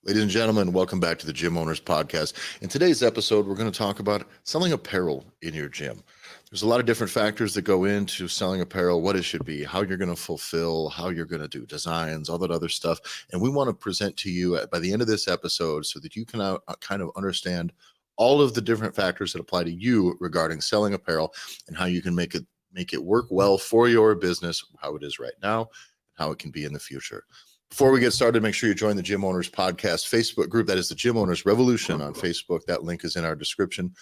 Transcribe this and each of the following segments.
Ladies and gentlemen, welcome back to the Gym Owners Podcast. In today's episode, we're going to talk about selling apparel in your gym. There's a lot of different factors that go into selling apparel, what it should be, how you're going to fulfill, how you're going to do designs, all that other stuff. And we want to present to you by the end of this episode so that you can kind of understand all of the different factors that apply to you regarding selling apparel and how you can make it work well for your business, how it is right now, and how it can be in the future. Before we get started, make sure you join the Gym Owners Podcast Facebook group. That is the Gym Owners Revolution on Facebook. That link is in our description.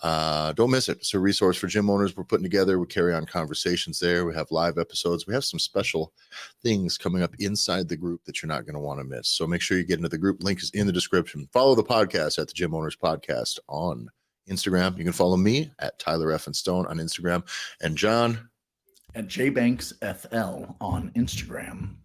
Don't miss it. It's a resource for gym owners we're putting together. We carry on conversations there. We have live episodes. We have some special things coming up inside the group that you're not going to want to miss. So make sure you get into the group. Link is in the description. Follow the podcast at the Gym Owners Podcast on Instagram. You can follow me at Tyler F. and Stone on Instagram, and John at JBanksFL on Instagram.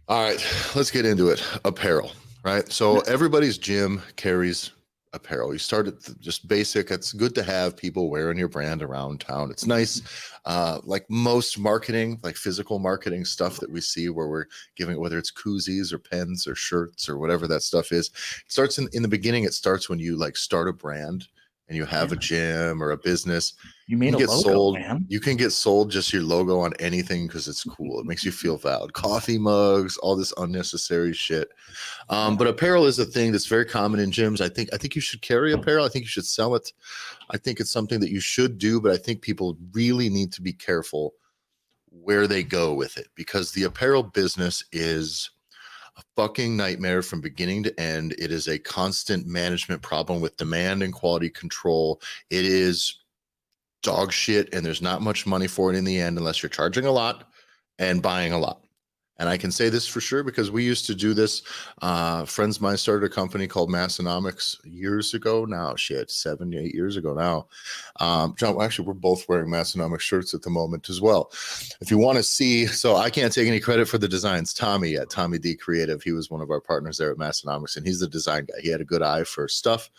All right, let's get into it. Apparel, right? So everybody's gym carries apparel. You start at just basic. It's good to have people wearing your brand around town. It's nice. Like most marketing, like physical marketing stuff that we see where we're giving, whether it's koozies or pens or shirts or whatever that stuff is, it starts in the beginning. It starts when you like start a brand and you have a gym or a business. You made a logo, sold, man. You can get sold just your logo on anything because it's cool. It makes you feel valid. Coffee mugs, all this unnecessary shit. But apparel is a thing that's very common in gyms. I think you should carry apparel. I think you should sell it. I think it's something that you should do, but I think people really need to be careful where they go with it because the apparel business is a fucking nightmare from beginning to end. It is a constant management problem with demand and quality control. It is dog shit, and there's not much money for it in the end unless you're charging a lot and buying a lot. And I can say this for sure because we used to do this. Friends of mine started a company called Massonomics years ago now. 7, 8 years ago now. John, actually, we're both wearing Massonomics shirts at the moment as well. If you want to see, so I can't take any credit for the designs. Tommy at Tommy D Creative, he was one of our partners there at Massonomics, and he's the design guy. He had a good eye for stuff.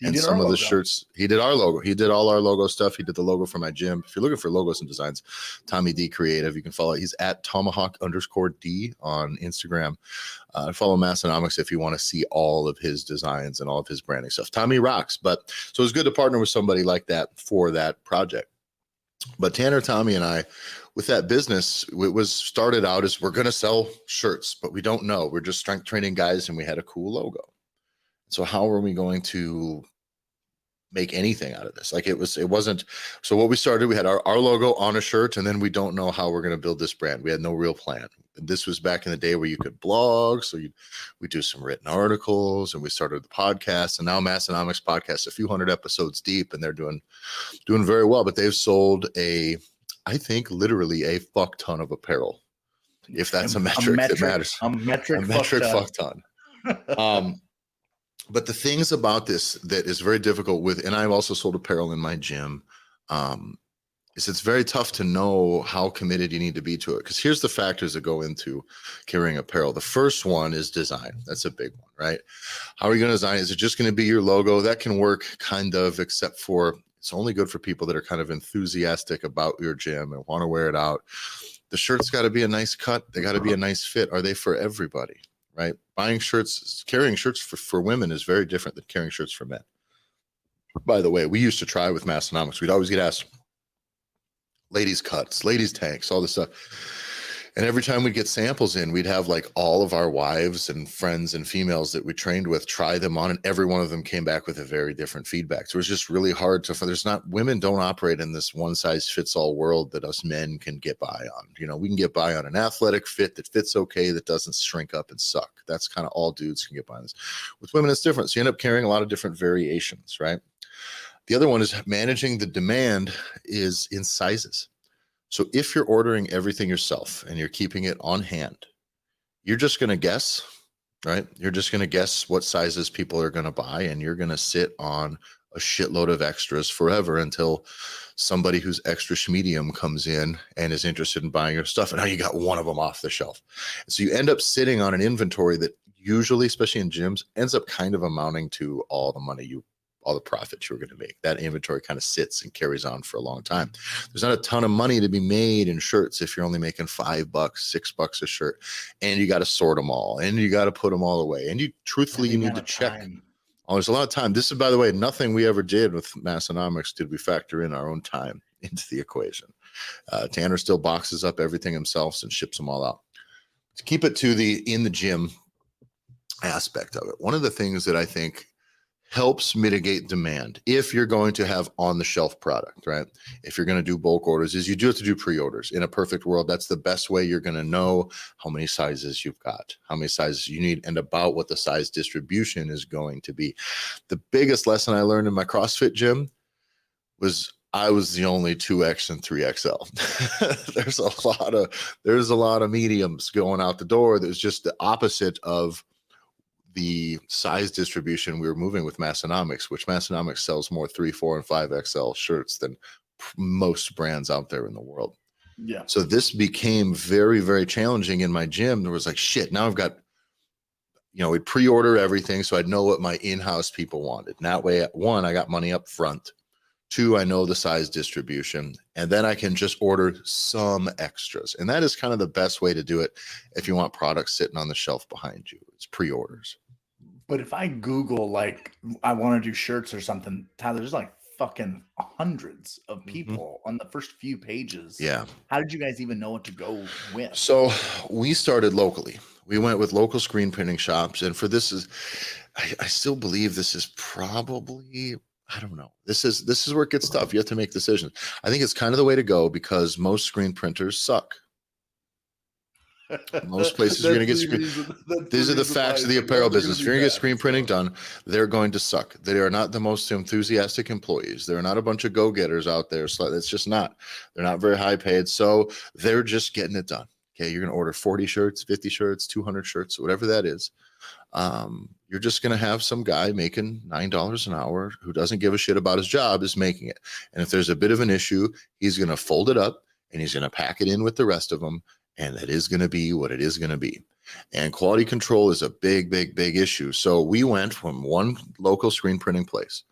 And some of the shirts, he did our logo. He did all our logo stuff. He did the logo for my gym. If you're looking for logos and designs, Tommy D Creative, you can follow. He's at Tomahawk_D on Instagram. Follow Massonomics if you want to see all of his designs and all of his branding stuff. Tommy rocks. But so it's good to partner with somebody like that for that project. But Tanner, Tommy, and I, with that business, it was started out as we're going to sell shirts, but we don't know. We're just strength training guys, and we had a cool logo. So how are we going to make anything out of this? Like it wasn't. So what we started, we had our logo on a shirt, and then we don't know how we're going to build this brand. We had no real plan. And this was back in the day where you could blog. So we do some written articles, and we started the podcast, and now Massonomics podcast, a few hundred episodes deep, and they're doing very well, but they've sold I think literally a fuck ton of apparel. If that's a metric that matters. A metric fuck ton. But the things about this that is very difficult with, and I've also sold apparel in my gym, is it's very tough to know how committed you need to be to it. Because here's the factors that go into carrying apparel. The first one is design. That's a big one, right? How are you going to design? Is it just going to be your logo? That can work kind of, except for it's only good for people that are kind of enthusiastic about your gym and want to wear it out. The shirt's got to be a nice cut. They got to be a nice fit. Are they for everybody? Right? Buying shirts, carrying shirts for women is very different than carrying shirts for men. By the way, we used to try with Massonomics. We'd always get asked, ladies cuts, ladies tanks, all this stuff. And every time we'd get samples in, we'd have like all of our wives and friends and females that we trained with try them on, and every one of them came back with a very different feedback. So it was just really hard to, women don't operate in this one size fits all world that us men can get by on. You know, we can get by on an athletic fit that fits okay, that doesn't shrink up and suck. That's kind of all dudes can get by on this. With women, it's different. So you end up carrying a lot of different variations, right? The other one is managing the demand is in sizes. So if you're ordering everything yourself and you're keeping it on hand, you're just going to guess, right? You're just going to guess what sizes people are going to buy, and you're going to sit on a shitload of extras forever until somebody who's extra medium comes in and is interested in buying your stuff. And now you got one of them off the shelf. So you end up sitting on an inventory that usually, especially in gyms, ends up kind of amounting to all the money you all the profit you're going to make. That inventory kind of sits and carries on for a long time. There's not a ton of money to be made in shirts if you're only making $5, $6 a shirt, and you got to sort them all, and you got to put them all away. And you truthfully, you need to check. Oh, there's a lot of time. This is, by the way, nothing we ever did with Massonomics did we factor in our own time into the equation. Tanner still boxes up everything himself and ships them all out. To keep it to the in the gym aspect of it, one of the things that I think helps mitigate demand if you're going to have on the shelf product, right? If you're going to do bulk orders, is you do have to do pre-orders. In a perfect world, that's the best way you're going to know how many sizes you've got, how many sizes you need, and about what the size distribution is going to be. The biggest lesson I learned in my CrossFit gym was I was the only 2X and 3XL. there's a lot of mediums going out the door. There's just the opposite of the size distribution we were moving with Massonomics, which Massonomics sells more 3, 4, and 5XL shirts than most brands out there in the world. Yeah. So this became very, very challenging in my gym. There was like, shit, now I've got, we'd pre-order everything. So I'd know what my in-house people wanted. And that way, one, I got money up front. 2, I know the size distribution, and then I can just order some extras. And that is kind of the best way to do it if you want products sitting on the shelf behind you. It's pre-orders. But if I Google, like, I want to do shirts or something, Tyler, there's like fucking hundreds of people on the first few pages. Yeah. How did you guys even know what to go with? So we started locally. We went with local screen printing shops. And for this I still believe this is probably, I don't know. This is where it gets tough. You have to make decisions. I think it's kind of the way to go because most screen printers suck. Most places you're going to get screen. These are the facts of the apparel business. If you're going to get screen printing done, they're going to suck. They are not the most enthusiastic employees. They're not a bunch of go-getters out there. So it's just not. They're not very high paid. So they're just getting it done. Okay, you're going to order 40 shirts, 50 shirts, 200 shirts, whatever that is. You're just going to have some guy making $9 an hour who doesn't give a shit about his job is making it. And if there's a bit of an issue, he's going to fold it up and he's going to pack it in with the rest of them. And it is going to be what it is going to be. And quality control is a big, big, big issue. So we went from one local screen printing place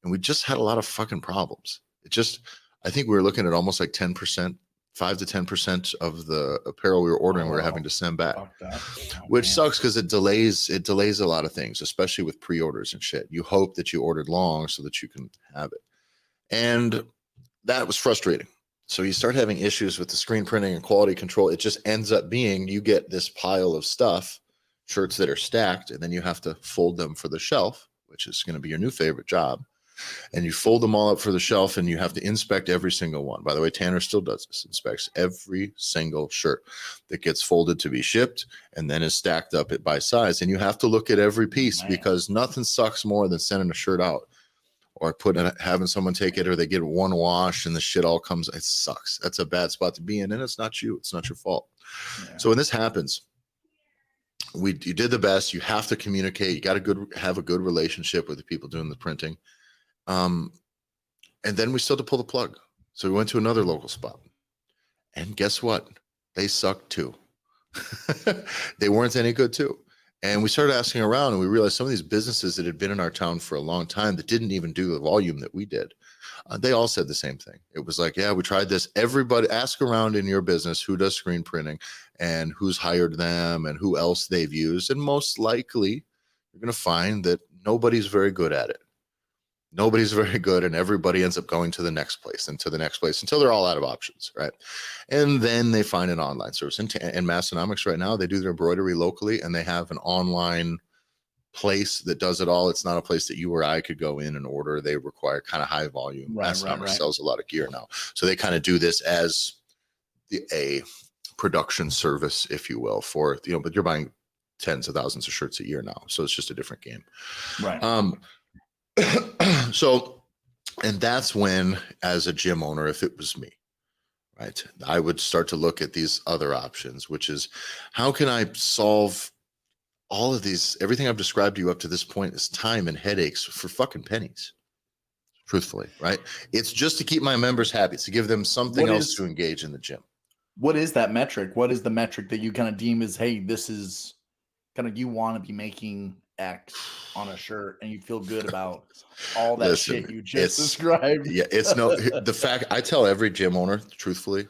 and we just had a lot of fucking problems. I think we were looking at almost like 10%, 5 to 10% of the apparel we were ordering, we were having to send back, which sucks because it delays a lot of things, especially with pre-orders and shit. You hope that you ordered long so that you can have it. And that was frustrating. So you start having issues with the screen printing and quality control. It just ends up being you get this pile of stuff, shirts that are stacked, and then you have to fold them for the shelf, which is going to be your new favorite job. And you fold them all up for the shelf and you have to inspect every single one. By the way, Tanner still does this, inspects every single shirt that gets folded to be shipped and then is stacked up by size. And you have to look at every piece because nothing sucks more than sending a shirt out or having someone take it or they get one wash and the shit all comes. It sucks. That's a bad spot to be in. And it's not you. It's not your fault. Yeah. So when this happens, you did the best. You have to communicate. You got to have a good relationship with the people doing the printing. And then we still had to pull the plug. So we went to another local spot. And guess what? They sucked too. They weren't any good too. And we started asking around and we realized some of these businesses that had been in our town for a long time that didn't even do the volume that we did. They all said the same thing. It was like, yeah, we tried this. Everybody ask around in your business who does screen printing and who's hired them and who else they've used. And most likely you're going to find that nobody's very good at it. Nobody's very good, and everybody ends up going to the next place and to the next place until they're all out of options, right? And then they find an online service. In Massonomics right now, they do their embroidery locally, and they have an online place that does it all. It's not a place that you or I could go in and order. They require kind of high volume. Massonomics sells a lot of gear now. So they kind of do this as a production service, if you will, for, but you're buying tens of thousands of shirts a year now. So it's just a different game. Right. So, and that's when, as a gym owner, if it was me, right, I would start to look at these other options, which is how can I solve all of these? Everything I've described to you up to this point is time and headaches for fucking pennies, truthfully, right? It's just to keep my members happy. It's to give them something else to engage in the gym. What is that metric? What is the metric that you kind of deem as, hey, this is kind of, you want to be making X on a shirt and you feel good about all that Listen, shit you just it's described. it's no the fact. I tell every gym owner, truthfully,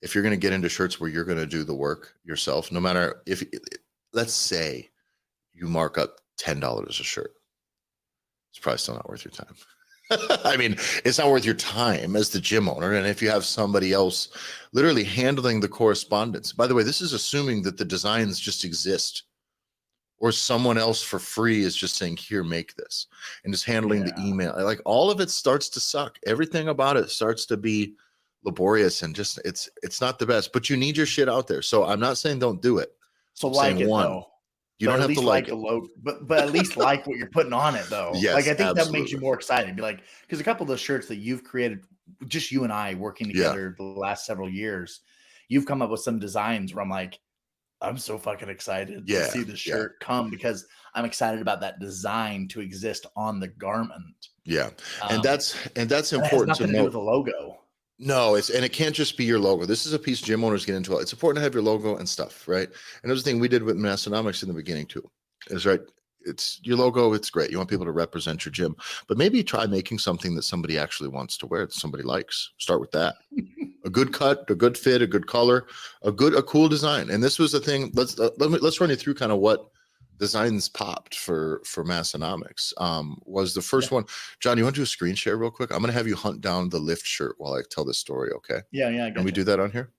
if you're going to get into shirts where you're going to do the work yourself, no matter if, let's say you mark up $10 a shirt, it's probably still not worth your time. I mean, it's not worth your time as the gym owner. And if you have somebody else literally handling the correspondence, by the way, this is assuming that the designs just exist, or someone else for free is just saying, here, make this, and just handling the email. Like, all of it starts to suck. Everything about it starts to be laborious, and just, it's not the best, but you need your shit out there. So I'm not saying don't do it. So I'm like saying, it one, though. you But don't at have to least like the it. logo, but at least like what you're putting on it though. Like Yes, I think that makes you absolutely. more excited. Be like, because a couple of the shirts that you've created, just you and I working Yeah. together the last several years, you've come up with some designs where I'm like, I'm so fucking excited to Yeah, see the yeah. shirt come because I'm excited about that design to exist on the garment. Yeah. And Um, that's and it has important to nothing to do with note. the logo. No, and it can't just be your logo. This is a piece gym owners get into. It's important to have your logo and stuff, right? And there's a thing we did with Massonomics in the beginning too. Is right. It's your logo. It's great. You want people to represent your gym, but maybe try making something that somebody actually wants to wear, that somebody likes. Start with that. A good cut, a good fit, a good color, a cool design. And this was the thing. Let's run you through kind of what designs popped for Massonomics. Was the first one. John, you want to do a screen share real quick? I'm going to have you hunt down the lift shirt while I tell this story. Okay. Yeah, I Can we got you. do that on here?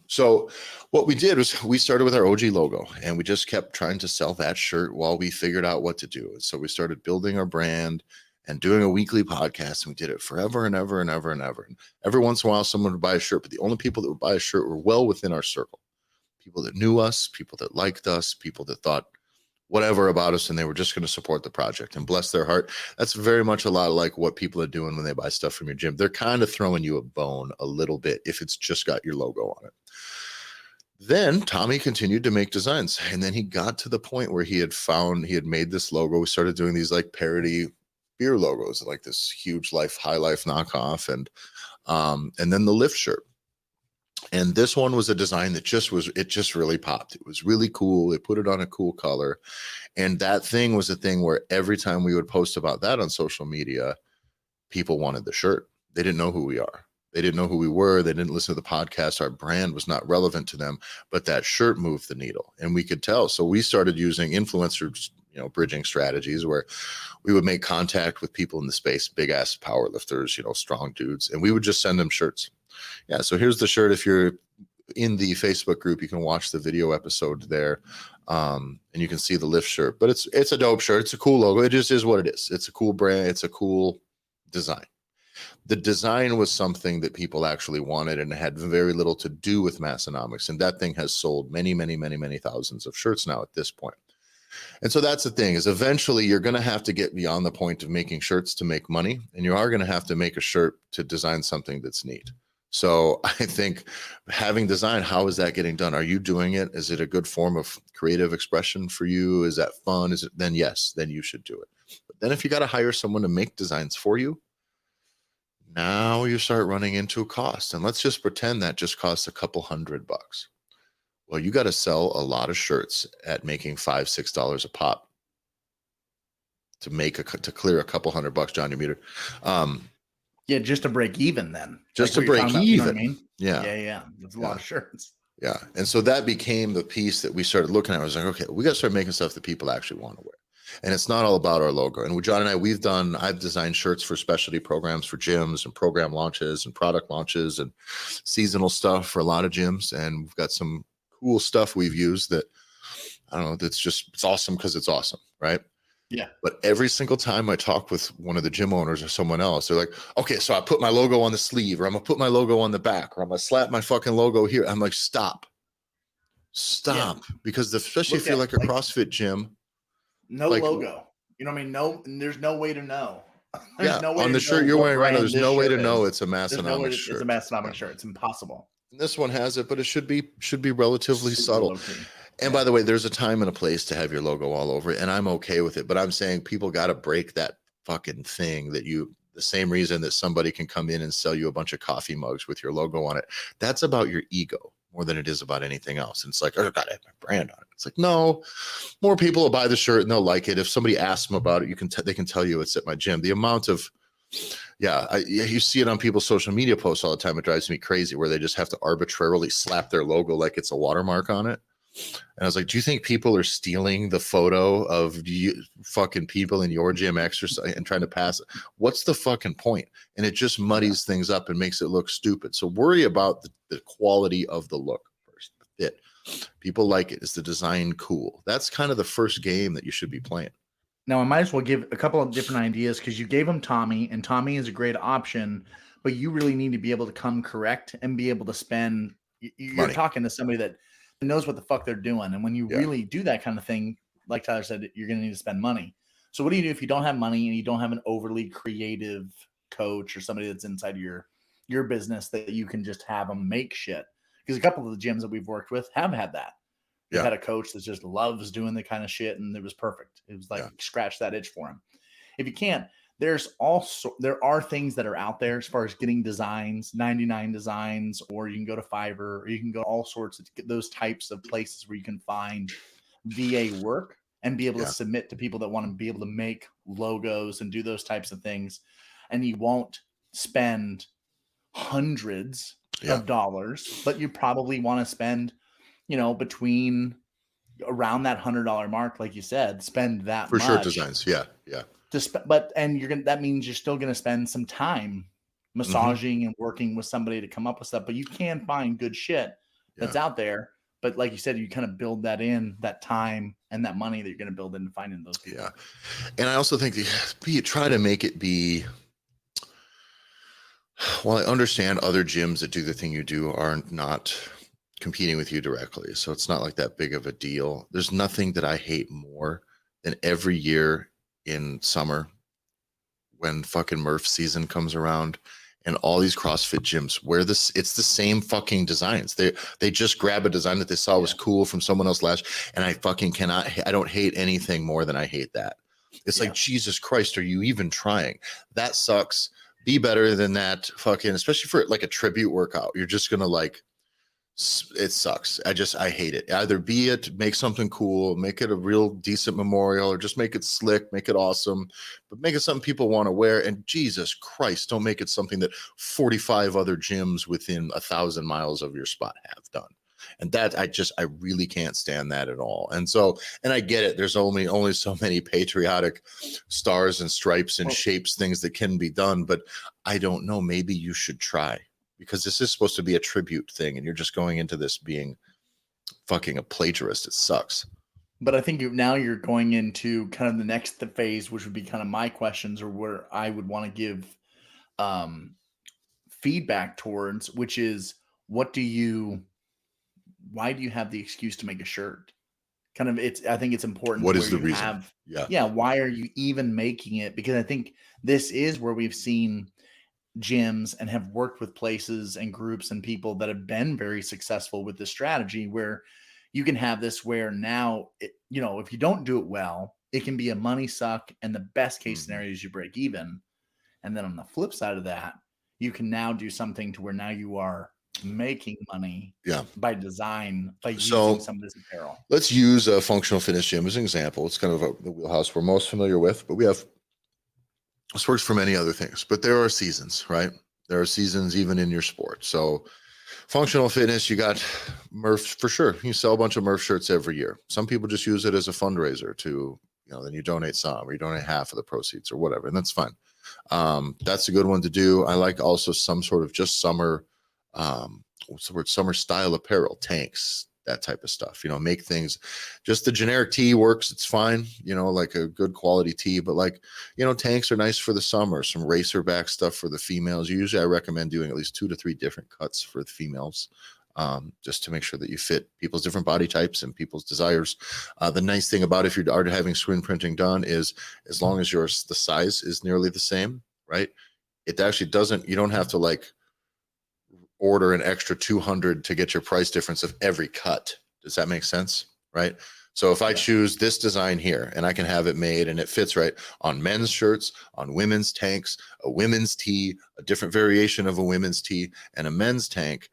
So what we did was we started with our OG logo, and we just kept trying to sell that shirt while we figured out what to do. And so we started building our brand and doing a weekly podcast, and we did it forever and ever and ever and ever. And every once in a while, someone would buy a shirt, but the only people that would buy a shirt were well within our circle. People that knew us, people that liked us, people that thought whatever about us, and they were just going to support the project, and bless their heart. That's very much a lot like what people are doing when they buy stuff from your gym. They're kind of throwing you a bone a little bit if it's just got your logo on it. Then Tommy continued to make designs, and then he got to the point where he had made this logo. We started doing these like parody beer logos, like this huge High Life knockoff, and then the lift shirt. And this one was a design that just really popped. It was really cool. They put it on a cool color. And that thing was a thing where every time we would post about that on social media, people wanted the shirt. They didn't know who we are. They didn't know who we were. They didn't listen to the podcast. Our brand was not relevant to them, but that shirt moved the needle, and we could tell. So we started using influencers, bridging strategies where we would make contact with people in the space, big ass power lifters, strong dudes, and we would just send them shirts. Yeah. So here's the shirt. If you're in the Facebook group, you can watch the video episode there. And you can see the lift shirt, but it's a dope shirt. It's a cool logo. It just is what it is. It's a cool brand. It's a cool design. The design was something that people actually wanted, and it had very little to do with Massonomics. And that thing has sold many, many, many, many thousands of shirts now at this point. And so that's the thing, is eventually you're going to have to get beyond the point of making shirts to make money. And you are going to have to make a shirt to design something that's neat. So I think having design, how is that getting done? Are you doing it? Is it a good form of creative expression for you? Is that fun? Is it? Then yes, then you should do it. But then if you got to hire someone to make designs for you, now you start running into a cost. And let's just pretend that just costs a couple $100. Well, you got to sell a lot of shirts at making $5, $6 a pop to clear a couple $100. John, you're muted. Yeah, just to break even then. Just like to break even. You know what I mean? Yeah. Yeah. That's a lot of shirts. Yeah. And so that became the piece that we started looking at. I was like, okay, we got to start making stuff that people actually want to wear. And it's not all about our logo. And John and I, I've designed shirts for specialty programs for gyms and program launches and product launches and seasonal stuff for a lot of gyms. And we've got some cool stuff we've used that, I don't know, it's awesome because it's awesome. Right. Yeah. But every single time I talk with one of the gym owners or someone else, they're like, okay, so I put my logo on the sleeve, or I'm going to put my logo on the back, or I'm going to slap my fucking logo here. I'm like, stop. Yeah. Because especially if you're like a CrossFit gym. No logo. You know what I mean? No, there's no way to know. There's no way on the shirt you're wearing right now, there's no way to know it's a Massonomics shirt. It's a Massonomics shirt. It's impossible. And this one has it, but it should be relatively subtle. And by the way, there's a time and a place to have your logo all over it, and I'm okay with it. But I'm saying people got to break that fucking thing that the same reason that somebody can come in and sell you a bunch of coffee mugs with your logo on it. That's about your ego. more than it is about anything else. And it's like, oh, I gotta have my brand on it. It's like, no, more people will buy the shirt and they'll like it. If somebody asks them about it, they can tell you it's at my gym. The amount of, you see it on people's social media posts all the time. It drives me crazy where they just have to arbitrarily slap their logo like it's a watermark on it. And I was like, do you think people are stealing the photo of you fucking people in your gym exercise and trying to pass it? What's the fucking point? And it just muddies things up and makes it look stupid. So worry about the quality of the look first. Fit. People like it. Is the design cool? That's kind of the first game that you should be playing. Now, I might as well give a couple of different ideas because you gave him Tommy, and Tommy is a great option, but you really need to be able to come correct and be able to spend. You're Money. talking to somebody that knows what the fuck they're doing. And when you really do that kind of thing, like Tyler said, you're going to need to spend money. So what do you do if you don't have money and you don't have an overly creative coach or somebody that's inside your business that you can just have them make shit? Because a couple of the gyms that we've worked with have had that. They've had a coach that just loves doing the kind of shit, and it was perfect. It was like scratch that itch for him. If you can't, there are things that are out there as far as getting designs, 99 designs, or you can go to Fiverr, or you can go all sorts of those types of places where you can find VA work and be able to submit to people that want to be able to make logos and do those types of things. And you won't spend hundreds of dollars, but you probably want to spend, between around that $100 mark, like you said, spend that for much. shirt designs. Yeah. That means you're still going to spend some time massaging and working with somebody to come up with stuff, but you can find good shit that's out there. But like you said, you kind of build that time and that money that you're going to build into finding those people. Yeah. And I also think try to make it be, well, I understand other gyms that do the thing you do are not competing with you directly. So it's not like that big of a deal. There's nothing that I hate more than every year in summer when fucking Murph season comes around and all these CrossFit gyms where it's the same fucking designs. They just grab a design that they saw was cool from someone else and I fucking I don't hate anything more than I hate that. It's like, Jesus Christ, are you even trying? That sucks. Be better than that fucking, especially for like a tribute workout. You're just going to it sucks. I hate it. Either make something cool, make it a real decent memorial, or just make it slick, make it awesome, but make it something people want to wear. And Jesus Christ, don't make it something that 45 other gyms within 1,000 miles of your spot have done. And that I really can't stand that at all. And so, and I get it. There's only so many patriotic stars and stripes and shapes, things that can be done, but I don't know. Maybe you should try. Because this is supposed to be a tribute thing, and you're just going into this being fucking a plagiarist. It sucks. But I think now you're going into kind of the next phase, which would be kind of my questions, or where I would want to give feedback towards, which is why do you have the excuse to make a shirt? Kind of, I think it's important. What is the reason? Why are you even making it? Because I think this is where we've seen gyms and have worked with places and groups and people that have been very successful with this strategy, where you can have this where now, if you don't do it well, it can be a money suck. And the best case scenario is you break even. And then on the flip side of that, you can now do something to where now you are making money by design, by using some of this apparel. Let's use a functional fitness gym as an example. It's kind of the wheelhouse we're most familiar with, but this works for many other things, but there are seasons, right? There are seasons even in your sport. So functional fitness, you got Murph for sure. You sell a bunch of Murph shirts every year. Some people just use it as a fundraiser to, then you donate some, or you donate half of the proceeds or whatever. And that's fine. That's a good one to do. I like also some sort of just summer, what's the word? Summer style apparel, tanks, that type of stuff, make things, just the generic tee works. It's fine. Like a good quality tee, but tanks are nice for the summer, some racerback stuff for the females. Usually I recommend doing at least 2 to 3 different cuts for the females, just to make sure that you fit people's different body types and people's desires. The nice thing about if you are having screen printing done is as long as the size is nearly the same, right? It actually you don't have to order an extra 200 to get your price difference of every cut. Does that make sense? Right. So if I choose this design here and I can have it made and it fits right on men's shirts, on women's tanks, a women's tee, a different variation of a women's tee, and a men's tank,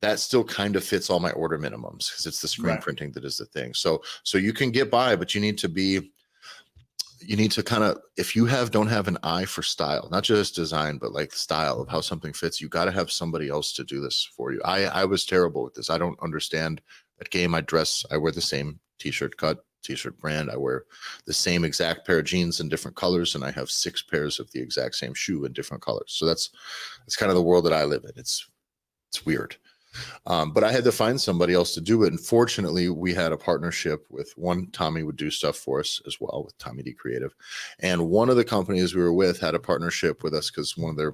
that still kind of fits all my order minimums because it's the screen Right. printing that is the thing. So you can get by, but you need to kind of, if you don't have an eye for style, not just design, but like style of how something fits, you got to have somebody else to do this for you. I was terrible with this. I don't understand that game. I wear the same t-shirt cut, t-shirt brand. I wear the same exact pair of jeans in different colors, and I have 6 pairs of the exact same shoe in different colors. So that's kind of the world that I live in. It's weird. But I had to find somebody else to do it. And fortunately, we had a partnership with Tommy would do stuff for us as well with Tommy D Creative. And one of the companies we were with had a partnership with us because one of their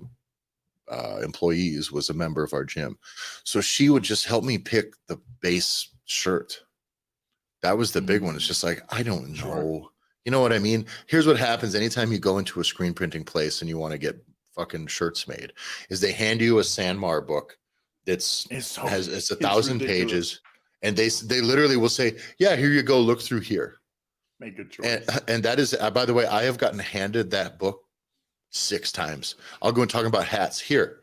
employees was a member of our gym. So she would just help me pick the base shirt. That was the big one. It's just like, I don't know. Sure. You know what I mean? Here's what happens anytime you go into a screen printing place and you want to get fucking shirts made, is they hand you a Sanmar book. It's 1,000 pages, and they literally will say, yeah, here you go, look through here, make a choice. And that is, by the way, I have gotten handed that book 6 times. I'll go and talk about hats here,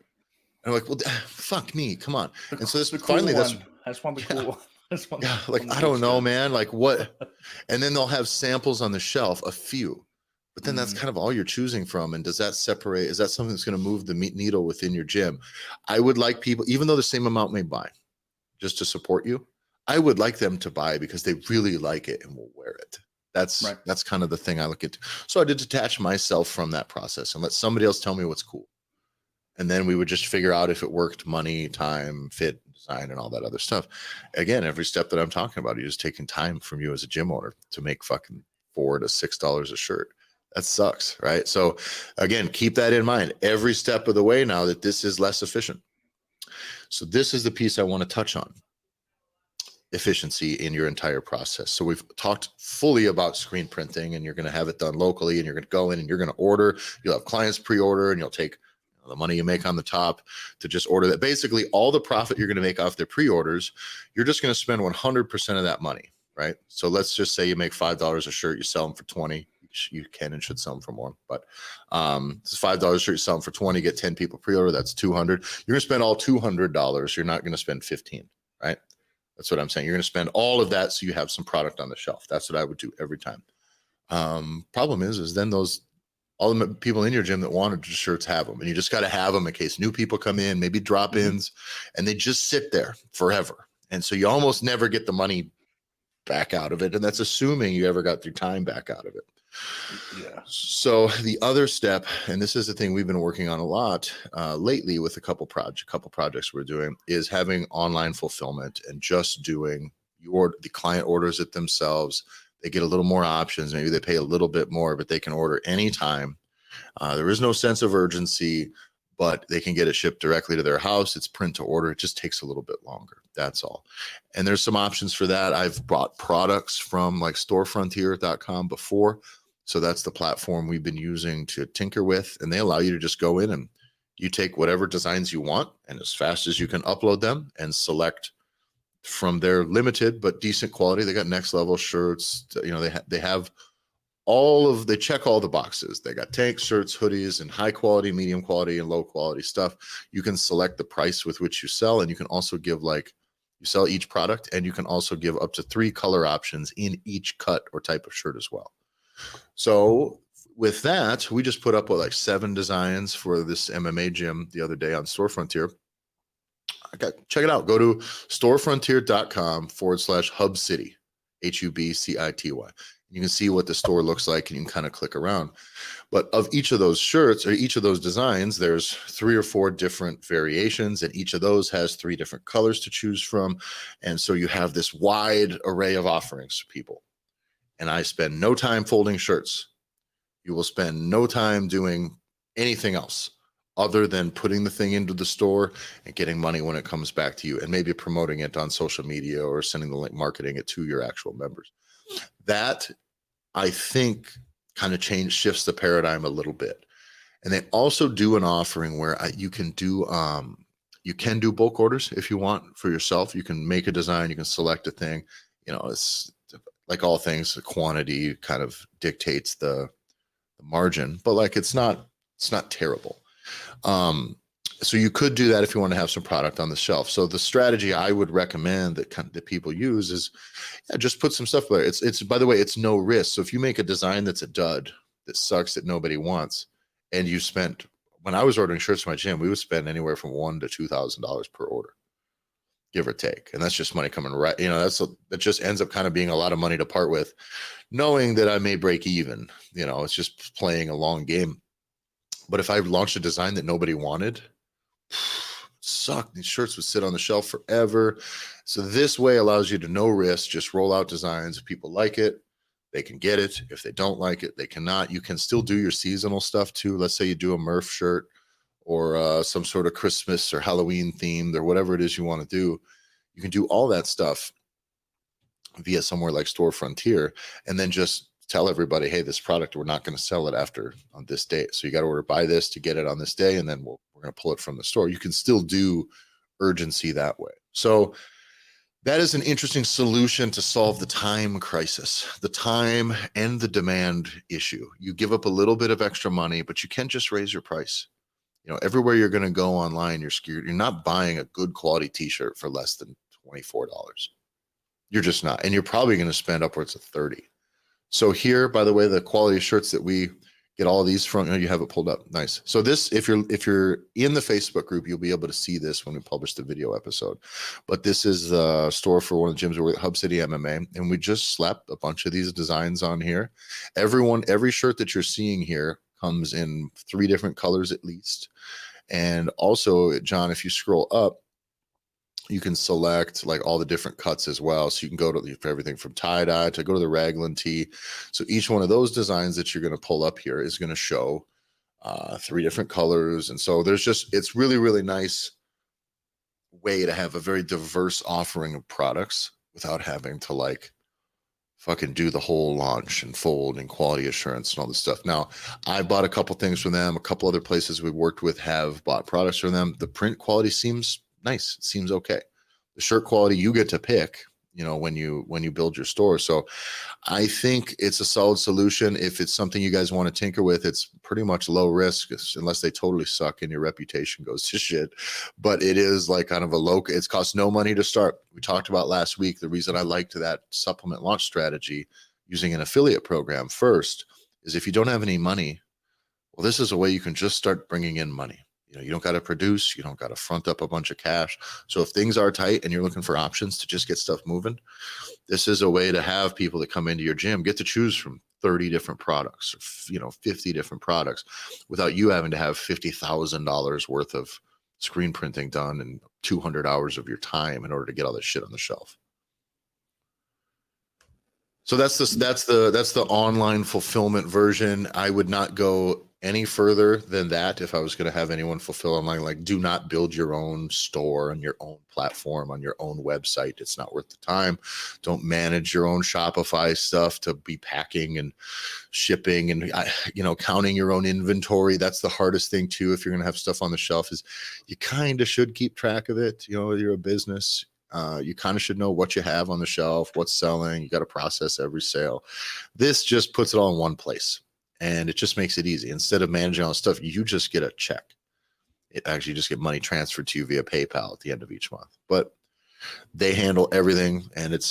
and I'm like, well, fuck me, come on. And so this finally I just want the cool one. Yeah, like I don't know, man, like what. And then they'll have samples on the shelf, a few, but then that's kind of all you're choosing from. And does that separate? Is that something that's going to move the needle within your gym? I would like people, even though the same amount may buy, just to support you, I would like them to buy because they really like it and will wear it. That's kind of the thing I look at. So I did detach myself from that process and let somebody else tell me what's cool. And then we would just figure out if it worked, money, time, fit, design, and all that other stuff. Again, every step that I'm talking about, you're just taking time from you as a gym owner to make fucking $4 to $6 a shirt. That sucks, right? So again, keep that in mind every step of the way now that this is less efficient. So this is the piece I want to touch on. Efficiency in your entire process. So we've talked fully about screen printing, and you're going to have it done locally, and you're going to go in and you're going to order. You'll have clients pre-order, and you'll take the money you make on the top to just order that. Basically, all the profit you're going to make off their pre-orders, you're just going to spend 100% of that money, right? So let's just say you make $5 a shirt, you sell them for 20. You can and should sell them for more, but it's $5 a shirt, you sell them for 20, get 10 people pre-order, that's 200. You're going to spend all $200. You're not going to spend 15, right? That's what I'm saying. You're going to spend all of that so you have some product on the shelf. That's what I would do every time. Problem is then all the people in your gym that wanted shirts have them, and you just got to have them in case new people come in, maybe drop-ins, and they just sit there forever. And so you almost never get the money back out of it, and that's assuming you ever got your time back out of it. Yeah. So the other step, and this is the thing we've been working on a lot lately with a couple projects we're doing, is having online fulfillment and just doing the client orders it themselves. They get a little more options. Maybe they pay a little bit more, but they can order anytime. There is no sense of urgency, but they can get it shipped directly to their house. It's print to order. It just takes a little bit longer. That's all. And there's some options for that. I've bought products from like storefrontier.com before. So that's the platform we've been using to tinker with. And they allow you to just go in and you take whatever designs you want, and as fast as you can upload them and select from their limited but decent quality. They got next level shirts. You know, they have they check all the boxes. They got tank shirts, hoodies, and high quality, medium quality, and low quality stuff. You can select the price with which you sell, and you can also give you sell each product, and you can also give up to 3 color options in each cut or type of shirt as well. So with that, we just put up 7 designs for this MMA gym the other day on Store Frontier. Check it out. Go to storefrontier.com/Hub City, HUBCITY. You can see what the store looks like, and you can kind of click around. But of each of those shirts or each of those designs, there's 3 or 4 different variations, and each of those has 3 different colors to choose from. And so you have this wide array of offerings for people. And I spend no time folding shirts. You will spend no time doing anything else other than putting the thing into the store and getting money when it comes back to you, and maybe promoting it on social media or sending the link, marketing it to your actual members. That, I think, kind of shifts the paradigm a little bit. And they also do an offering where you can do bulk orders if you want for yourself. You can make a design, you can select a thing. You know, it's like all things, the quantity kind of dictates the margin, but it's not terrible. So you could do that if you want to have some product on the shelf. So the strategy I would recommend that people use is, yeah, just put some stuff there. It's by the way, it's no risk. So if you make a design that's a dud, that sucks, that nobody wants, and you spent, when I was ordering shirts for my gym, we would spend anywhere from $1,000 to $2,000 per order, give or take, and that's just money coming right. That just ends up kind of being a lot of money to part with, knowing that I may break even. It's just playing a long game. But if I launched a design that nobody wanted, suck, these shirts would sit on the shelf forever. So this way allows you to no risk, just roll out designs. If people like it, they can get it. If they don't like it, they cannot. You can still do your seasonal stuff too. Let's say you do a Murph shirt or some sort of Christmas or Halloween themed or whatever it is you want to do. You can do all that stuff via somewhere like Store Frontier, and then just tell everybody, hey, this product, we're not going to sell it after on this date. So you got to order by this to get it on this day, and then we're going to pull it from the store. You can still do urgency that way. So that is an interesting solution to solve the time crisis, the time and the demand issue. You give up a little bit of extra money, but you can just raise your price. Everywhere you're going to go online, you're not buying a good quality t-shirt for less than $24. You're just not. And you're probably going to spend upwards of 30. So here, by the way, the quality shirts that we get all of these from, you have it pulled up. Nice. So this, if you're in the Facebook group, you'll be able to see this when we publish the video episode. But this is the store for one of the gyms we're at, Hub City MMA. And we just slapped a bunch of these designs on here. Every shirt that you're seeing here comes in 3 different colors at least. And also, John, if you scroll up, you can select like all the different cuts as well. So you can go to for everything from tie-dye to go to the raglan tee. So each one of those designs that you're going to pull up here is going to show 3 different colors. And so it's really, really nice way to have a very diverse offering of products without having to like fucking do the whole launch and fold and quality assurance and all this stuff. Now, I bought a couple things from them. A couple other places we've worked with have bought products from them. The print quality seems nice. It seems okay. The shirt quality you get to pick, when you build your store. So I think it's a solid solution. If it's something you guys want to tinker with, it's pretty much low risk unless they totally suck and your reputation goes to shit. But it is like kind of it's cost no money to start. We talked about last week. The reason I liked that supplement launch strategy using an affiliate program first is if you don't have any money, well, this is a way you can just start bringing in money. You don't got to produce. You don't got to front up a bunch of cash. So if things are tight and you're looking for options to just get stuff moving, this is a way to have people that come into your gym get to choose from 30 different products, or 50 different products without you having to have $50,000 worth of screen printing done and 200 hours of your time in order to get all that shit on the shelf. So that's the online fulfillment version. I would not go any further than that if I was going to have anyone fulfill online. Like, do not build your own store on your own platform, on your own website. It's not worth the time. Don't manage your own Shopify stuff to be packing and shipping and, counting your own inventory. That's the hardest thing too. If you're going to have stuff on the shelf, is you kind of should keep track of it. You're a business. You kind of should know what you have on the shelf, what's selling. You got to process every sale. This just puts it all in one place, and it just makes it easy. Instead of managing all the stuff, you just get a check. It actually just get money transferred to you via PayPal at the end of each month. But they handle everything, and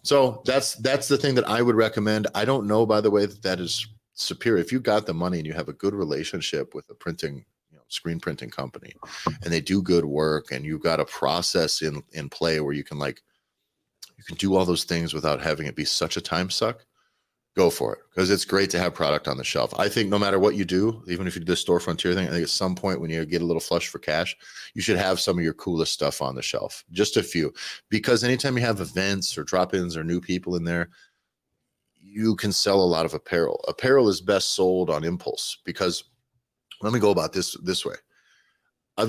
so that's the thing that I would recommend. I don't know, by the way, that is superior. If you got the money and you have a good relationship with a screen printing company and they do good work, and you've got a process in play where you can do all those things without having it be such a time suck, go for it, because it's great to have product on the shelf. I think no matter what you do, even if you do the Store Frontier thing, I think at some point when you get a little flush for cash, you should have some of your coolest stuff on the shelf, just a few, because anytime you have events or drop-ins or new people in there, you can sell a lot of apparel. Apparel is best sold on impulse, because let me go about this way.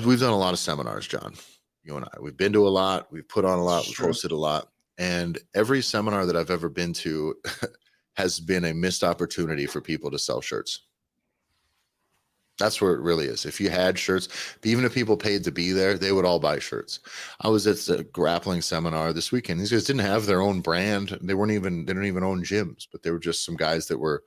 We've done a lot of seminars, John, you and I. We've been to a lot. We've put on a lot. We've hosted a lot. And every seminar that I've ever been to has been a missed opportunity for people to sell shirts. That's where it really is. If you had shirts, even if people paid to be there, they would all buy shirts. I was at the grappling seminar this weekend. These guys didn't have their own brand. They didn't even own gyms, but they were just some guys that were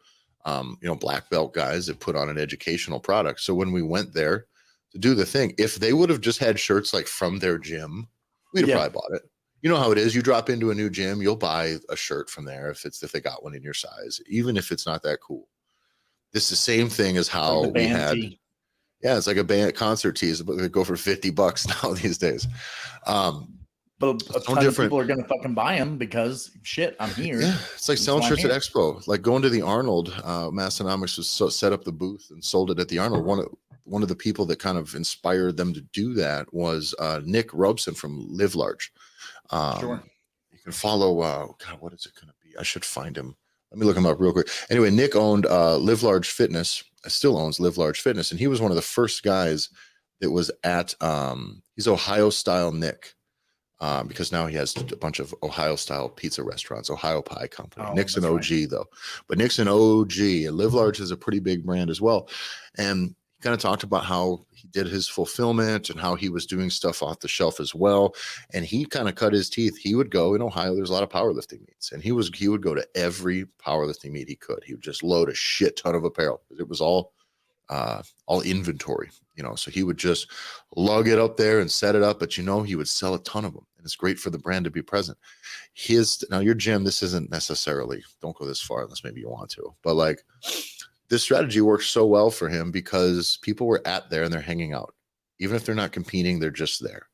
black belt guys that put on an educational product. So when we went there, to do the thing. If they would have just had shirts like from their gym, we'd have probably bought it. You know how it is. You drop into a new gym, you'll buy a shirt from there if they got one in your size, even if it's not that cool. This is the same thing as how like we had. tee. Yeah, it's like a band concert tees, but they go for $50 now these days. But a so ton of people are gonna fucking buy them because shit, I'm here. Yeah, it's like selling shirts at Expo. Like going to the Arnold, Massonomics was set up the booth and sold it at the Arnold. One of the people that kind of inspired them to do that was Nick Robson from Live Large. Sure. You can follow. God, what is it going to be? I should find him. Let me look him up real quick. Anyway, Nick owned Live Large Fitness. Still owns Live Large Fitness, and he was one of the first guys that was at. He's Ohio style Nick. Because now he has a bunch of Ohio style pizza restaurants, Ohio Pie Company. Nick's an OG though, but Nick's an OG, and Live Large is a pretty big brand as well. And he kind of talked about how he did his fulfillment and how he was doing stuff off the shelf as well. And he kind of cut his teeth. He would go in Ohio. There's a lot of powerlifting meets, and he would go to every powerlifting meet he could. He would just load a shit ton of apparel. It was all inventory, so he would just lug it up there and set it up, but he would sell a ton of them, and it's great for the brand to be present. Now your gym, this isn't necessarily, don't go this far unless maybe you want to, but like this strategy works so well for him because people were at there and they're hanging out. Even if they're not competing, they're just there.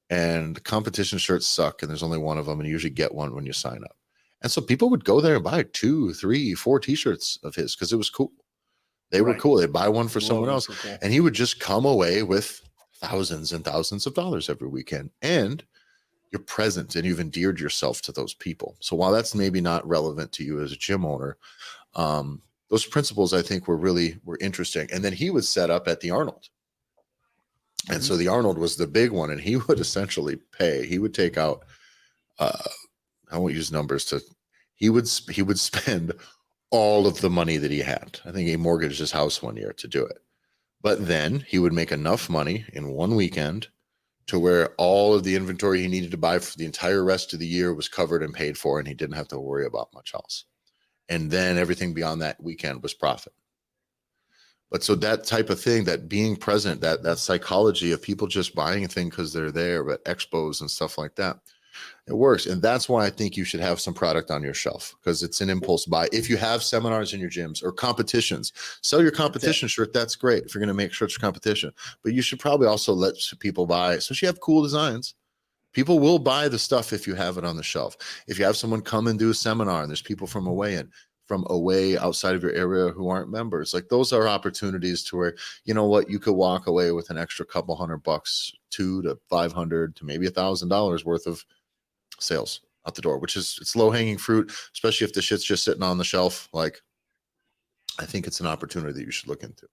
And the competition shirts suck, and there's only one of them, and you usually get one when you sign up. And so people would go there and buy 2, 3, 4 t-shirts of his because it was cool. They were cool. They'd buy one for someone else. Cool. And he would just come away with thousands and thousands of dollars every weekend. And you're present and you've endeared yourself to those people. So while that's maybe not relevant to you as a gym owner, those principles I think were interesting. And then he would set up at the Arnold. And so the Arnold was the big one. And he would essentially pay. He would take out, I won't use numbers he would spend all of the money that he had. I think he mortgaged his house one year to do it. But then he would make enough money in one weekend to where all of the inventory he needed to buy for the entire rest of the year was covered and paid for, and he didn't have to worry about much else. And then everything beyond that weekend was profit. But so that type of thing, that being present, that psychology of people just buying a thing because they're there, but expos and stuff like that, it works. And that's why I think you should have some product on your shelf, because it's an impulse buy. If you have seminars in your gyms or competitions, sell your competition shirt. That's great if you're going to make shirts for competition. But you should probably also let people buy, especially if you have cool designs. People will buy the stuff if you have it on the shelf. If you have someone come and do a seminar and there's people from away outside of your area who aren't members, like those are opportunities to where, you could walk away with an extra couple $100, $200 to $500 to maybe $1,000 worth of sales out the door, it's low hanging fruit, especially if the shit's just sitting on the shelf. Like, I think it's an opportunity that you should look into.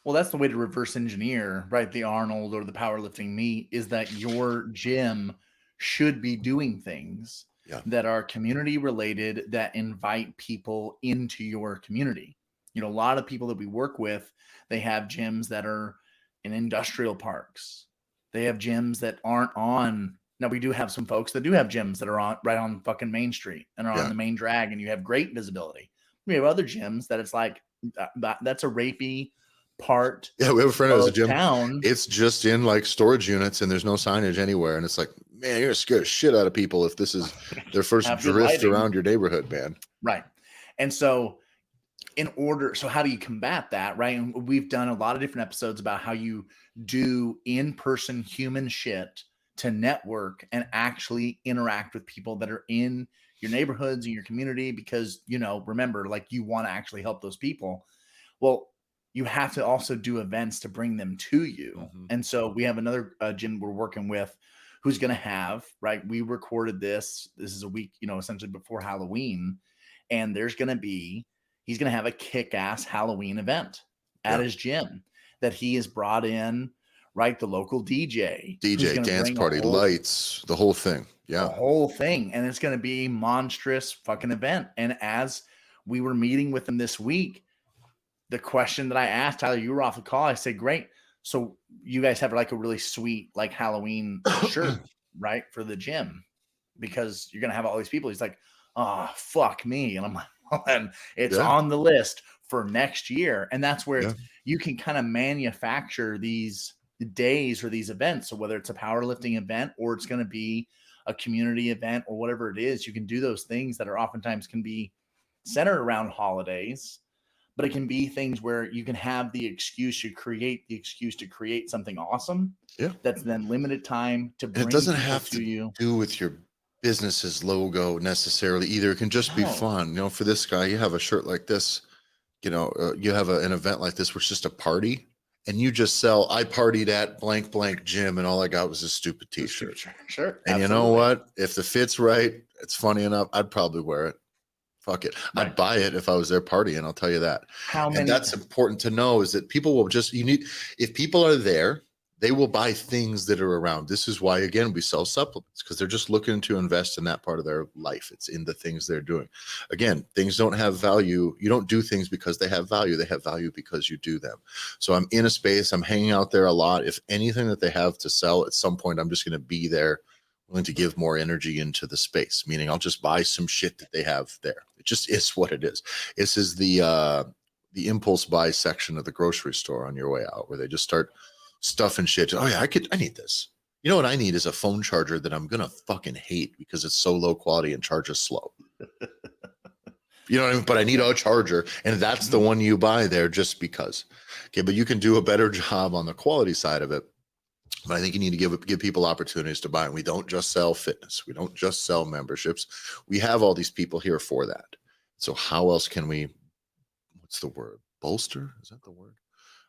Well, that's the way to reverse engineer, right? The Arnold or the powerlifting meet is that your gym should be doing things that are community related, that invite people into your community. A lot of people that we work with, they have gyms that are in industrial parks. They have gyms that aren't on. Now, we do have some folks that do have gyms that are right on fucking Main Street and are on the main drag, and you have great visibility. We have other gyms that it's like, that's a rapey part. Yeah, we have a friend who has a gym. Town. It's just in like storage units, and there's no signage anywhere. And it's like, man, you're gonna scare the shit out of people if this is their first drift around your neighborhood, man. Right. And so how do you combat that, right? And we've done a lot of different episodes about how you do in-person human shit to network and actually interact with people that are in your neighborhoods, in your community, because, remember, like, you want to actually help those people. Well, you have to also do events to bring them to you. Mm-hmm. And so we have another gym we're working with who's going to have, right? We recorded this is a week, essentially before Halloween. And he's going to have a kick-ass Halloween event at his gym that he has brought in, right? The local DJ, dance party, lights, the whole thing. Yeah. The whole thing. And it's going to be a monstrous fucking event. And as we were meeting with him this week, the question that I asked, Tyler, you were off the call. I said, great. So you guys have like a really sweet, like Halloween shirt, right? For the gym, because you're going to have all these people. He's like, oh, fuck me. And I'm like, well, and it's on the list for next year. And that's where you can kind of manufacture these days or these events. So whether it's a powerlifting event or it's going to be a community event or whatever it is, you can do those things that are oftentimes can be centered around holidays, but it can be things where you can have the excuse, you create the excuse to create something awesome. Yeah. That's then limited time to And bring it doesn't people have to to you. do with your business's logo necessarily either. It can just be No. fun. You know, for this guy, you have a shirt like this, you know, you have an event like this where it's just a party and you just sell, I partied at blank, blank gym and all I got was a stupid t-shirt. Sure. And you know what? If the fit's right, it's funny enough, I'd probably wear it. Fuck it. Right. I'd buy it if I was there partying. I'll tell you that. How many? And that's important to know is that people will just, if people are there, they will buy things that are around. This is why, again, we sell supplements because they're just looking to invest in that part of their life. It's in the things they're doing. Again, things don't have value. You don't do things because they have value. They have value because you do them. So I'm in a space, I'm hanging out there a lot. If anything that they have to sell at some point, I'm just going to be there, willing to give more energy into the space, meaning I'll just buy some shit that they have there. It just is what it is. This is the impulse buy section of the grocery store on your way out where they just start stuffing shit. Oh yeah, I need this. You know what I need is a phone charger that I'm going to fucking hate because it's so low quality and charges slow. You know what I mean? But I need a charger and that's the one you buy there just because. Okay. But you can do a better job on the quality side of it. But I think you need to give people opportunities to buy. And we don't just sell fitness. We don't just sell memberships. We have all these people here for that. So how else can we, what's the word? Bolster? Is that the word?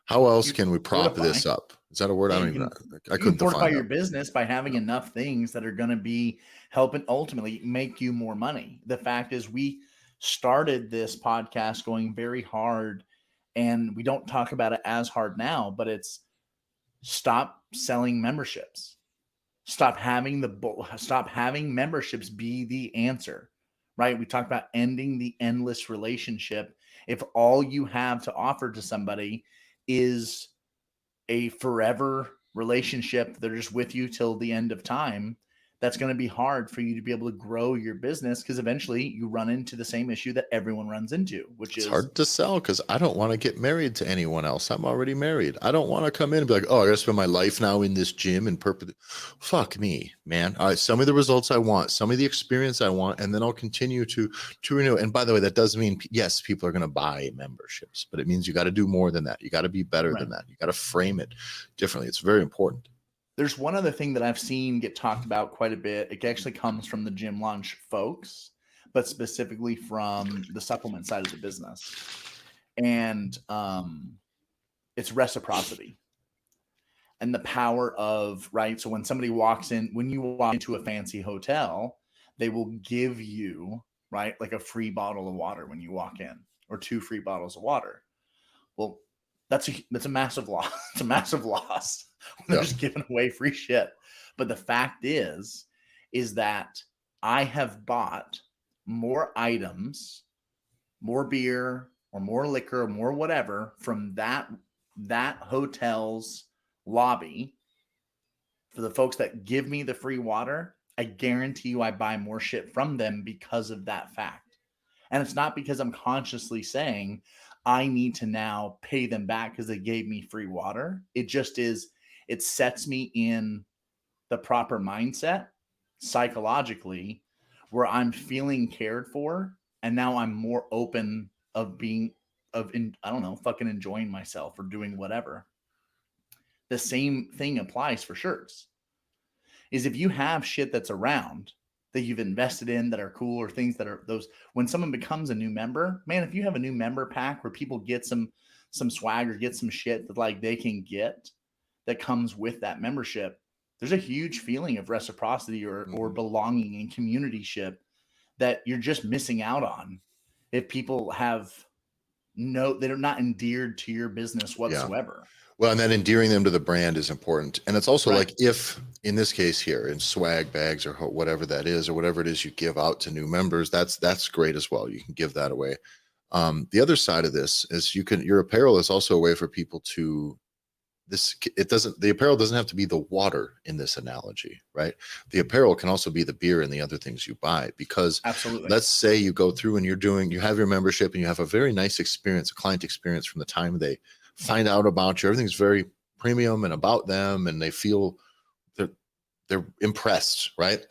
How else can we prop this up? Is that a word? I don't even know. I couldn't fortify define your business by having enough things that are going to be helping ultimately make you more money. The fact is we started this podcast going very hard and we don't talk about it as hard now, but it's stop selling memberships. Stop having memberships be the answer, right? We talked about ending the endless relationship. If all you have to offer to somebody is a forever relationship, they're just with you till the end of time, that's going to be hard for you to be able to grow your business because eventually you run into the same issue that everyone runs into, which is hard to sell because I don't want to get married to anyone else. I'm already married. I don't want to come in and be like, oh, I got to spend my life now in this gym and fuck me, man. All right, some of the results I want, some of the experience I want, and then I'll continue to renew. And by the way, that does mean, yes, people are going to buy memberships, but it means you got to do more than that. You got to be better than that. You got to frame it differently. It's very important. There's one other thing that I've seen get talked about quite a bit. It actually comes from the gym lunch folks, but specifically from the supplement side of the business. And it's reciprocity and the power of, right? So when somebody walks in, when you walk into a fancy hotel, they will give you, right, like a free bottle of water when you walk in or 2 free bottles of water. Well, that's a massive loss. It's a massive loss. They're just giving away free shit. But the fact is that I have bought more items, more beer or more liquor or more whatever from that hotel's lobby for the folks that give me the free water. I guarantee you I buy more shit from them because of that fact. And it's not because I'm consciously saying I need to now pay them back because they gave me free water. It just is, it sets me in the proper mindset psychologically where I'm feeling cared for. And now I'm more open of fucking enjoying myself or doing whatever. The same thing applies for shirts. Is if you have shit that's around that you've invested in that are cool or things that are those, when someone becomes a new member, man, if you have a new member pack where people get some swag or get some shit that like they can get that comes with that membership, there's a huge feeling of reciprocity or belonging and communityship that you're just missing out on if people they're not endeared to your business whatsoever. Yeah. Well, and then endearing them to the brand is important. And it's also like if, in this case here, in swag bags or whatever that is, or whatever it is you give out to new members, that's great as well. You can give that away. The other side of this is your apparel is also a way for people to, the apparel doesn't have to be the water in this analogy, right? The apparel can also be the beer and the other things you buy, because absolutely, let's say you go through and you have your membership and you have a very nice experience, a client experience from the time they find out about you. Everything's very premium and about them, and they feel they're impressed, right?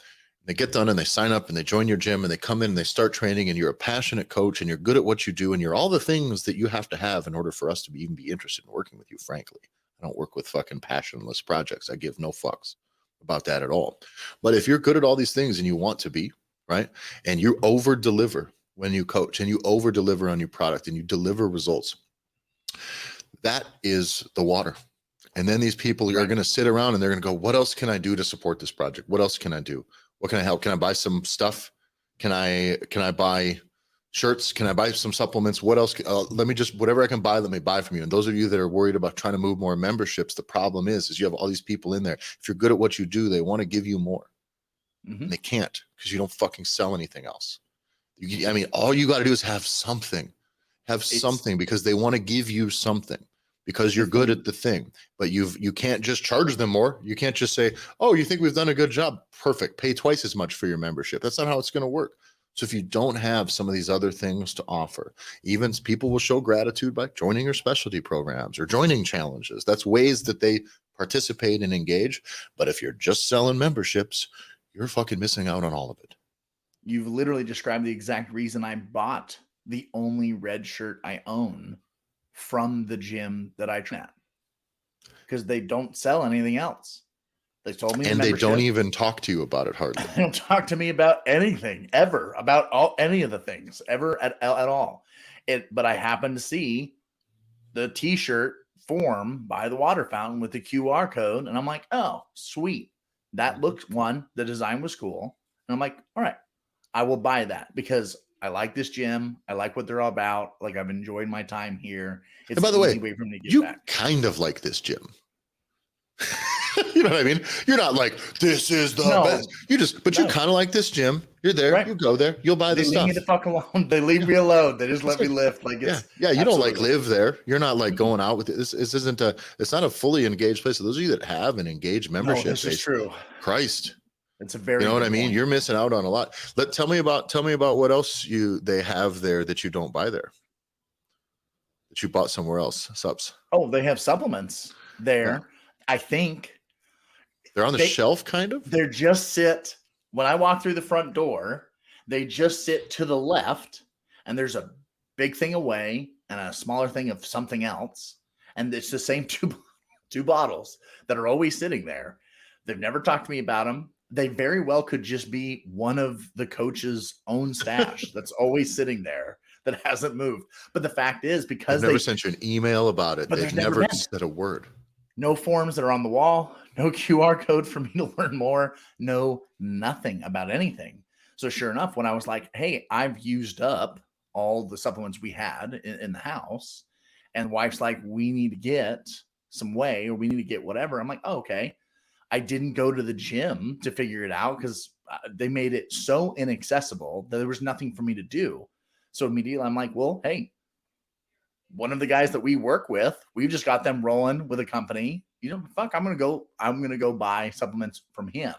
They get done and they sign up and they join your gym and they come in and they start training, and you're a passionate coach and you're good at what you do and you're all the things that you have to have in order for us to even be interested in working with you. Frankly, I don't work with fucking passionless projects. I give no fucks about that at all. But if you're good at all these things and you want to be, right, and you over deliver when you coach and you over deliver on your product and you deliver results, that is the water. And then these people are going to sit around and they're going to go, what else can I do to support this project? What else can I do? What can I help? Can I buy some stuff? Can I buy shirts? Can I buy some supplements? What else? Let me just, whatever I can buy, let me buy from you. And those of you that are worried about trying to move more memberships, the problem is you have all these people in there. If you're good at what you do, they want to give you more. And they can't, because you don't fucking sell anything else. I mean, all you got to do is have something, because they want to give you something, because you're good at the thing. But you can't just charge them more. You can't just say, oh, you think we've done a good job? Perfect. Pay twice as much for your membership. That's not how it's going to work. So if you don't have some of these other things to offer, even people will show gratitude by joining your specialty programs or joining challenges. That's ways that they participate and engage. But if you're just selling memberships, you're fucking missing out on all of it. You've literally described the exact reason I bought the only red shirt I own from the gym that I train at, because they don't sell anything else. They told me, and they don't even talk to you about it hardly. They don't talk to me about anything ever, about any of the things ever at all. But I happened to see the t-shirt form by the water fountain with the QR code, and I'm like, oh, sweet. That looks, the design was cool, and I'm like, all right, I will buy that because I like this gym. I like what they're all about. Like, I've enjoyed my time here. It's and by the way, for me to get you back. Kind of like this gym. You know what I mean? You're not like, this is the best. You kind of like this gym. You're there. Right. You go there. You'll buy the stuff. They leave me the fuck alone. They leave me alone. They just let me lift. Like, it's you don't like live there. You're not like going out with it. This isn't it's not a fully engaged place. So those of you that have an engaged membership, this is true. Christ. It's a very, you know what I mean? Point. You're missing out on a lot. Tell me about what else they have there that you don't buy there, that you bought somewhere else. Sups. Oh, they have supplements there. Yeah. I think they're on the shelf, kind of. They're just sit. When I walk through the front door, they just sit to the left, and there's a big thing away and a smaller thing of something else, and it's the same two bottles that are always sitting there. They've never talked to me about them. They very well could just be one of the coach's own stash that's always sitting there that hasn't moved. But the fact is, because they've never sent you an email about it, they've never said a word. No forms that are on the wall, no QR code for me to learn more, no nothing about anything. So sure enough, when I was like, hey, I've used up all the supplements we had in the house, and wife's like, we need to get some whey, or we need to get whatever. I'm like, oh, okay. I didn't go to the gym to figure it out because they made it so inaccessible that there was nothing for me to do. So immediately I'm like, well, hey, one of the guys that we work with, we've just got them rolling with a company. I'm going to go buy supplements from him.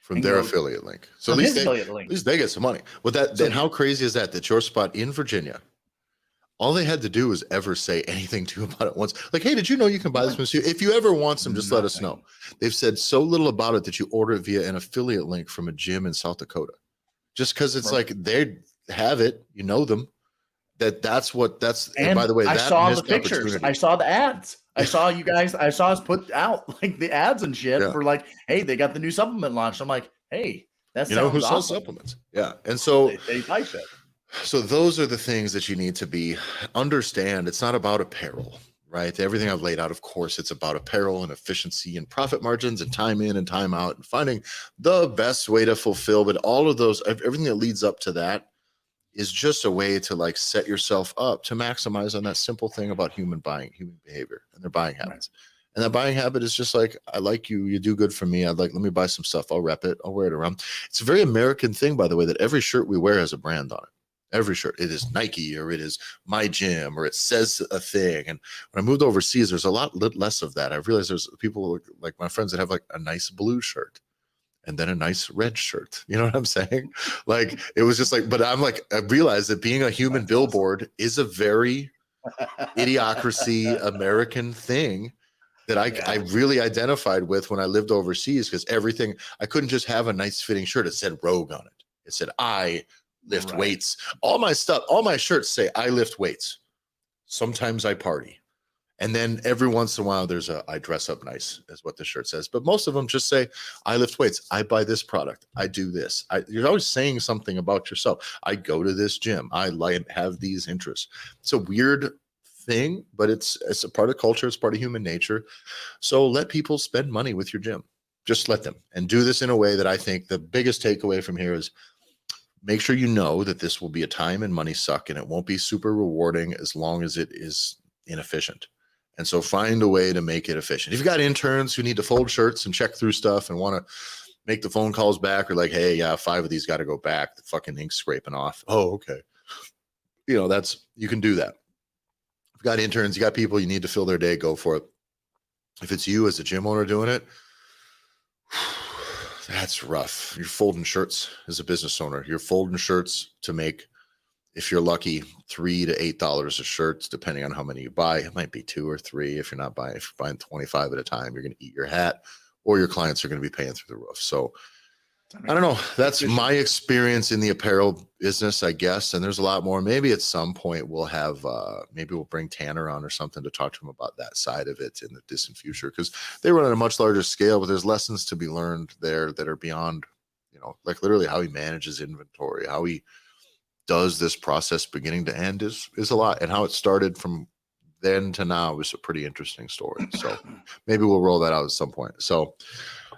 From their affiliate link. So at least they get some money. Well, then how crazy is that your spot in Virginia, all they had to do was ever say anything to you about it once. Like, hey, did you know you can buy this from you? If you ever want some, just let us know. They've said so little about it that you order it via an affiliate link from a gym in South Dakota. Just because it's like they have it, you know them. That's. And by the way, I saw the pictures. I saw the ads. I saw you guys. I saw us put out like the ads and shit for like, hey, they got the new supplement launched. I'm like, hey, that's who awesome. sells supplements. Yeah, and so they type it. So those are the things that you need to understand. It's not about apparel, right? Everything I've laid out, of course, it's about apparel and efficiency and profit margins and time in and time out and finding the best way to fulfill. But all of those, everything that leads up to that is just a way to like set yourself up to maximize on that simple thing about human behavior and their buying habits. Right. And that buying habit is just like, I like you, you do good for me. Let me buy some stuff. I'll rep it. I'll wear it around. It's a very American thing, by the way, that every shirt we wear has a brand on it. Every shirt, it is Nike or it is my gym or it says a thing. And when I moved overseas, there's a lot less of that. I realized there's people like my friends that have like a nice blue shirt and then a nice red shirt. You know what I'm saying? Like, it was just like, but I'm like, I realized that being a human billboard is a very idiocracy American thing. that I really identified with when I lived overseas, because everything, I couldn't just have a nice fitting shirt. It said Rogue on it. It said, I lift weights. All my stuff, all my shirts say I lift weights. Sometimes I party. And then every once in a while, there's I dress up nice, is what the shirt says. But most of them just say, I lift weights. I buy this product. I do this. You're always saying something about yourself. I go to this gym. I have these interests. It's a weird thing, but it's a part of culture. It's part of human nature. So let people spend money with your gym. Just let them, and do this in a way that I think the biggest takeaway from here is make sure you know that this will be a time and money suck, and it won't be super rewarding as long as it is inefficient. And so find a way to make it efficient. If you've got interns who need to fold shirts and check through stuff and want to make the phone calls back, or like, hey, yeah, 5 of these got to go back. The fucking ink's scraping off. Oh, okay. You know, you can do that. If you've got interns, you got people you need to fill their day, go for it. If it's you as a gym owner doing it, that's rough. You're folding shirts as a business owner. You're folding shirts to make, if you're lucky, $3 to $8 a shirt, depending on how many you buy. It might be 2 or 3. If you're buying 25 at a time, you're going to eat your hat, or your clients are going to be paying through the roof. So I don't know. That's my experience in the apparel business, I guess. And there's a lot more. Maybe at some point we'll have, maybe we'll bring Tanner on or something to talk to him about that side of it in the distant future, because they run at a much larger scale, but there's lessons to be learned there that are beyond, like literally how he manages inventory, how he does this process beginning to end is a lot, and how it started from then to now is a pretty interesting story. So maybe we'll roll that out at some point. So,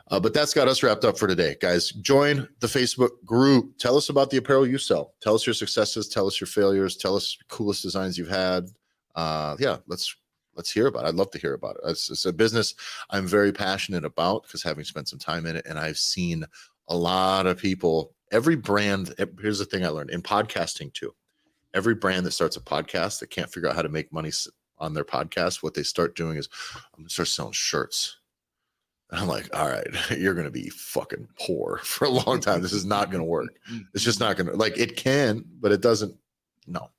but that's got us wrapped up for today, guys. Join the Facebook group. Tell us about the apparel you sell. Tell us your successes. Tell us your failures. Tell us the coolest designs you've had. Yeah, let's hear about it. I'd love to hear about it. It's a business I'm very passionate about, because having spent some time in it, and I've seen a lot of people. Every brand, here's the thing I learned in podcasting too. Every brand that starts a podcast that can't figure out how to make money on their podcast, what they start doing is, I'm going to start selling shirts. And I'm like, all right, you're going to be fucking poor for a long time. This is not going to work. It's just not going to, like, it can, but it doesn't. No.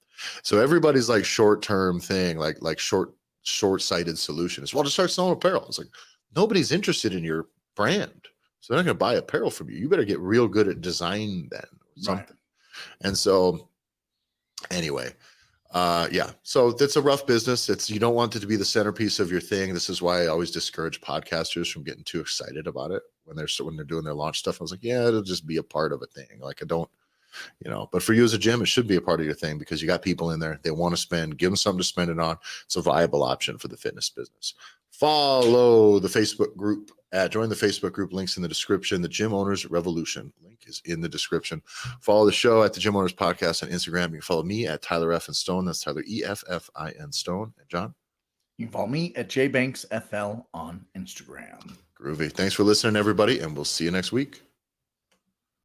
So everybody's like short-term thing, like short-sighted solution is, well, just start selling apparel. It's like, nobody's interested in your brand. So they're not going to buy apparel from you. You better get real good at design then, or something. Right. And so anyway, yeah. So that's a rough business. You don't want it to be the centerpiece of your thing. This is why I always discourage podcasters from getting too excited about it when they're doing their launch stuff. I was like, yeah, it'll just be a part of a thing. Like, I don't, but for you as a gym, it should be a part of your thing, because you got people in there. They want to spend, give them something to spend it on. It's a viable option for the fitness business. Follow the Facebook group join the Facebook group. Links in the description. The Gym Owners Revolution link is in the description. Follow the show at the Gym Owners Podcast on Instagram. You can follow me at Tyler F. and Stone. That's Tyler EFFIN Stone. And John? You can follow me at JBanksFL on Instagram. Groovy. Thanks for listening, everybody, and we'll see you next week.